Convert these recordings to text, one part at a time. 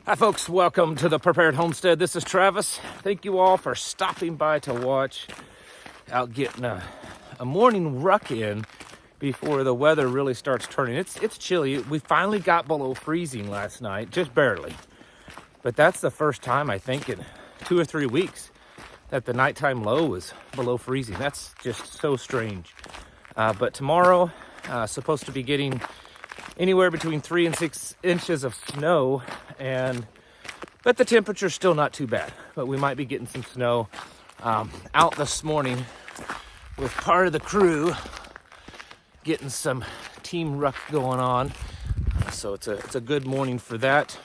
Hi folks, welcome to the Prepared Homestead. This is Travis. Thank you all for stopping by to watch. Out getting a morning ruck in before the weather really starts turning. It's chilly. We finally got below freezing last night, just barely. But that's the first time I think in 2 or 3 weeks that the nighttime low was below freezing. That's just so strange. But tomorrow, supposed to be getting anywhere between 3 and 6 inches of snow, but the temperature's still not too bad. But we might be getting some snow. Out this morning with part of the crew, getting some team ruck going on. So it's a good morning for that.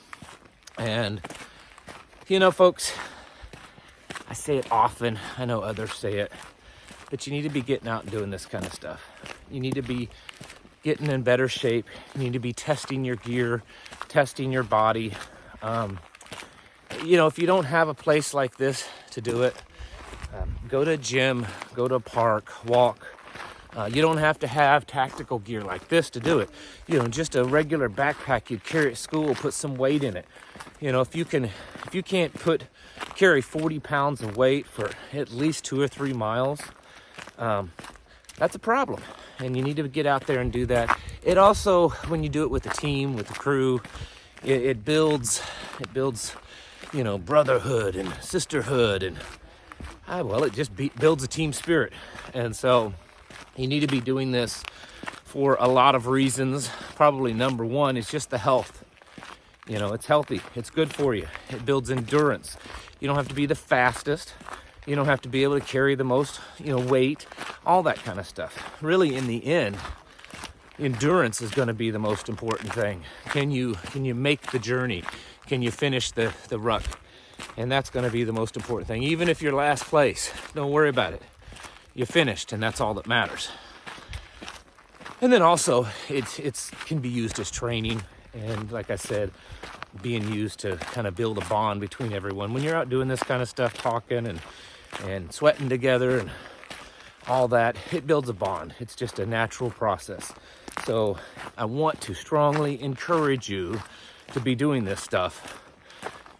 And you know, folks, I say it often. I know others say it, but you need to be getting out and doing this kind of stuff. You need to be getting in better shape. You need to be testing your gear, testing your body. You know, if you don't have a place like this to do it, go to a gym, go to a park, walk. You don't have to have tactical gear like this to do it. You know, just a regular backpack you'd carry at school, put some weight in it. You know, if you can't carry 40 pounds of weight for at least 2 or 3 miles, that's a problem. And you need to get out there and do that. It also, when you do it with the team, with the crew, it builds, you know, brotherhood and sisterhood, and it just builds a team spirit. And so you need to be doing this for a lot of reasons. Probably number one is just the health. You know, it's healthy. It's good for you. It builds endurance. You don't have to be the fastest. You don't have to be able to carry the most, weight, all that kind of stuff. Really, in the end, endurance is going to be the most important thing. Can you make the journey? Can you finish the ruck? And that's going to be the most important thing. Even if you're last place, don't worry about it. You finished, and that's all that matters. And then also, it can be used as training. And like I said, being used to kind of build a bond between everyone. When you're out doing this kind of stuff, talking and sweating together and all that, it builds a bond. It's just a natural process. So I want to strongly encourage you to be doing this stuff,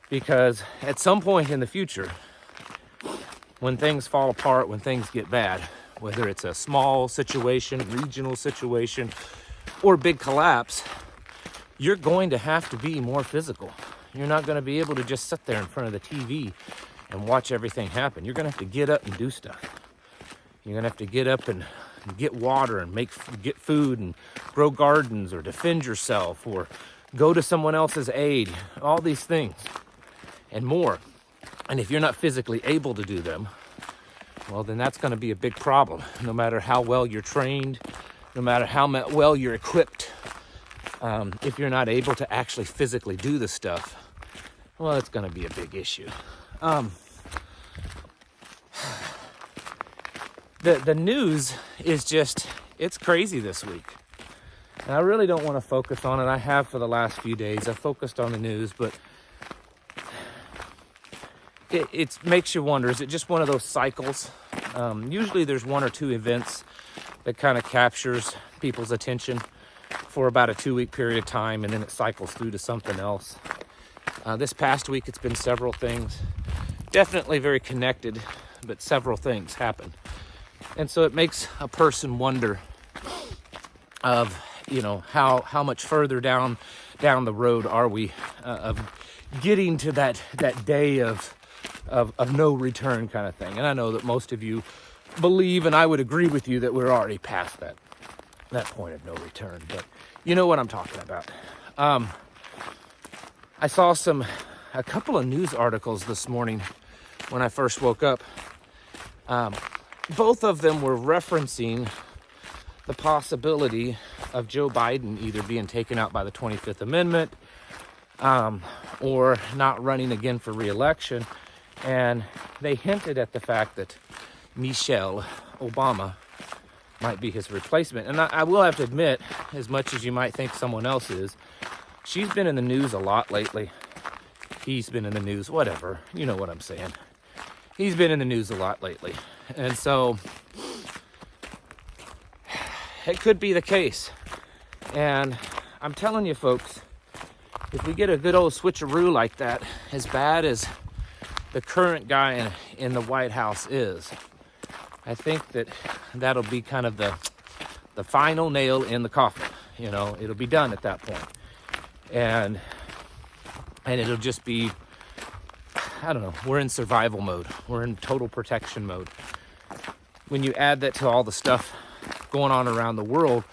because at some point in the future, when things fall apart, when things get bad, whether it's a small situation, regional situation, or big collapse, you're going to have to be more physical. You're not going to be able to just sit there in front of the TV and watch everything happen. You're going to have to get up and do stuff. You're going to have to get up and get water and get food and grow gardens, or defend yourself, or go to someone else's aid. All these things and more. And if you're not physically able to do them, well, then that's going to be a big problem. No matter how well you're trained, no matter how well you're equipped, if you're not able to actually physically do the stuff, well, it's going to be a big issue. The news is just, it's crazy this week. And I really don't want to focus on it. I have for the last few days. I focused on the news, but it makes you wonder, is it just one of those cycles? Usually there's 1 or 2 events that kind of captures people's attention for about a 2-week period of time, and then it cycles through to something else. This past week, it's been several things. Definitely very connected, but several things happened. And so it makes a person wonder of, how much further down the road are we of getting to that day of no return kind of thing. And I know that most of you believe, and I would agree with you, that we're already past that point of no return. But you know what I'm talking about. I saw a couple of news articles this morning when I first woke up. Both of them were referencing the possibility of Joe Biden either being taken out by the 25th Amendment, or not running again for re-election. And they hinted at the fact that Michelle Obama might be his replacement. And I will have to admit, as much as you might think someone else is, she's been in the news a lot lately. He's been in the news, whatever. You know what I'm saying. He's been in the news a lot lately. And so it could be the case. And I'm telling you, folks, if we get a good old switcheroo like that, as bad as the current guy in the White House is, I think that'll be kind of the final nail in the coffin. You know, it'll be done at that point. And it'll just be, I don't know, we're in survival mode. We're in total protection mode. When you add that to all the stuff going on around the world,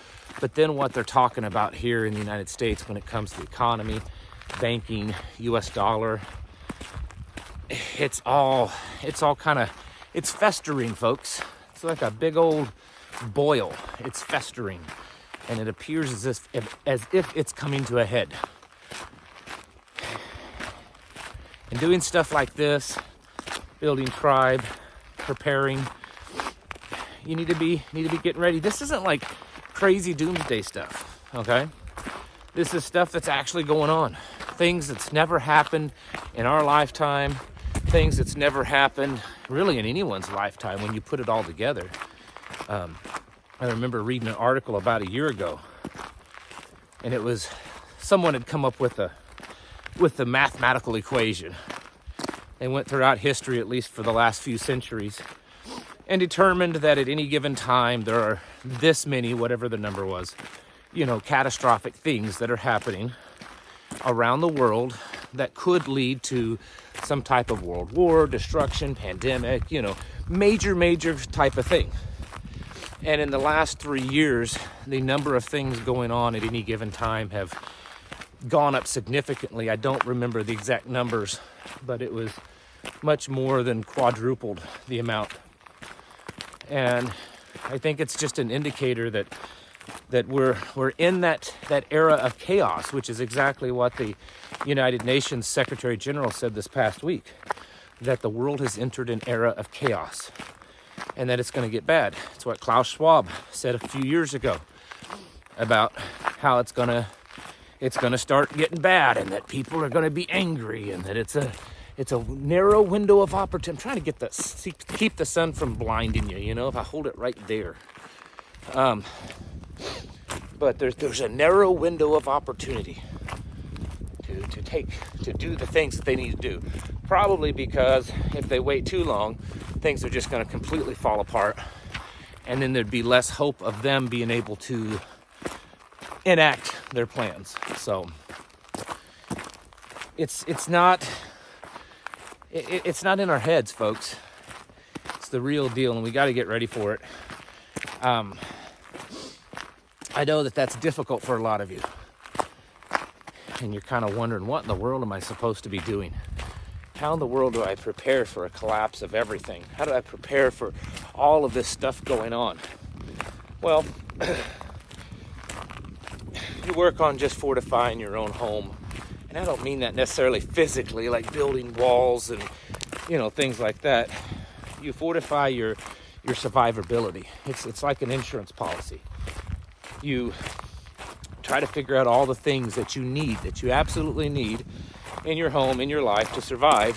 but then what they're talking about here in the United States when it comes to the economy, banking, US dollar, it's all kind of, it's festering, folks. It's like a big old boil. It's festering, and it appears as if it's coming to a head. And doing stuff like this, building tribe, preparing, you need to be getting ready. This isn't like crazy doomsday stuff, okay? This is stuff that's actually going on. Things that's never happened in our lifetime, things that's never happened really in anyone's lifetime when you put it all together. I remember reading an article about a year ago, and it was someone had come up with the mathematical equation. They went throughout history, at least for the last few centuries, and determined that at any given time there are this many, whatever the number was, you know, catastrophic things that are happening around the world that could lead to some type of world war, destruction, pandemic, you know, major type of thing. And in the last 3 years, the number of things going on at any given time have gone up significantly. I don't remember the exact numbers, but it was much more than quadrupled the amount. And I think it's just an indicator that we're in that era of chaos, which is exactly what the United Nations Secretary General said this past week, that the world has entered an era of chaos and that it's going to get bad. It's what Klaus Schwab said a few years ago about how it's going to start getting bad, and that people are going to be angry, and that it's a narrow window of opportunity. I'm trying to keep the sun from blinding you, you know, if I hold it right there. But there's a narrow window of opportunity to do the things that they need to do. Probably because if they wait too long, things are just going to completely fall apart, and then there'd be less hope of them being able to enact their plans. So it's not in our heads, folks. It's the real deal, and we got to get ready for it. I know that's difficult for a lot of you, and you're kind of wondering, what in the world am I supposed to be doing? How in the world do I prepare for a collapse of everything? How do I prepare for all of this stuff going on? Well, you work on just fortifying your own home. And I don't mean that necessarily physically, like building walls and, you know, things like that. You fortify your survivability. It's like an insurance policy. You try to figure out all the things that you absolutely need in your home, in your life to survive,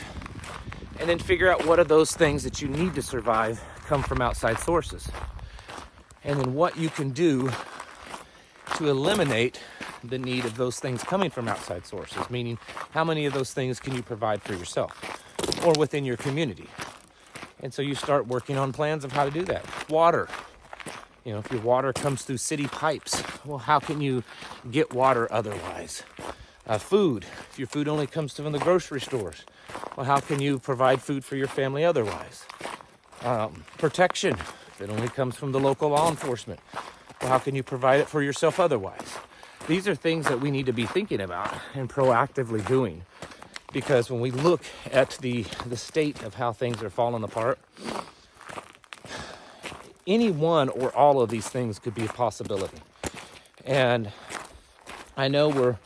and then figure out what of those things that you need to survive come from outside sources. And then what you can do to eliminate the need of those things coming from outside sources, meaning how many of those things can you provide for yourself or within your community. And so you start working on plans of how to do that. Water. You know, if your water comes through city pipes, well, how can you get water otherwise? Food. If your food only comes from the grocery stores, well, how can you provide food for your family otherwise? Protection. If it only comes from the local law enforcement, well, how can you provide it for yourself otherwise? These are things that we need to be thinking about and proactively doing, because when we look at the state of how things are falling apart, any one or all of these things could be a possibility. And I know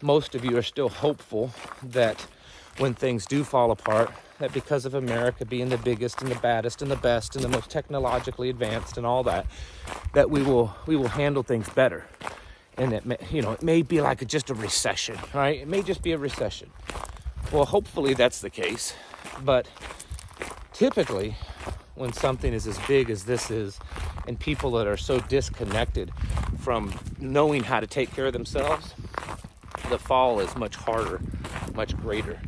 most of you are still hopeful that when things do fall apart, that because of America being the biggest and the baddest and the best and the most technologically advanced and all that we will handle things better. And it may be like just a recession, right? It may just be a recession. Well, hopefully that's the case. But typically, when something is as big as this is, and people that are so disconnected from knowing how to take care of themselves, the fall is much harder, much greater.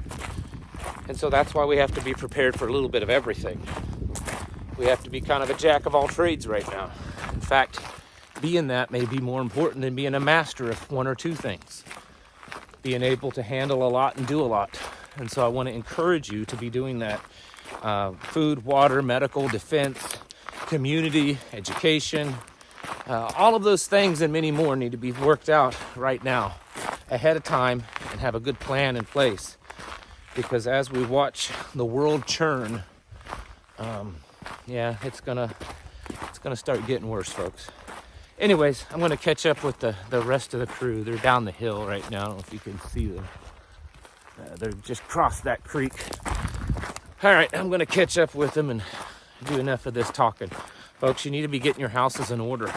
And so that's why we have to be prepared for a little bit of everything. We have to be kind of a jack of all trades right now. In fact, being that may be more important than being a master of one or two things. Being able to handle a lot and do a lot. And so I want to encourage you to be doing that. Food, water, medical, defense, community, education, all of those things and many more need to be worked out right now, ahead of time, and have a good plan in place. Because as we watch the world churn, yeah, it's gonna start getting worse, folks. Anyways, I'm gonna catch up with the rest of the crew. They're down the hill right now. I don't know if you can see them. They're just crossed that creek. All right, I'm gonna catch up with them and do enough of this talking. Folks, you need to be getting your houses in order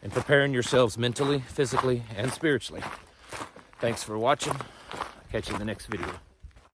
and preparing yourselves mentally, physically, and spiritually. Thanks for watching. Catch you in the next video.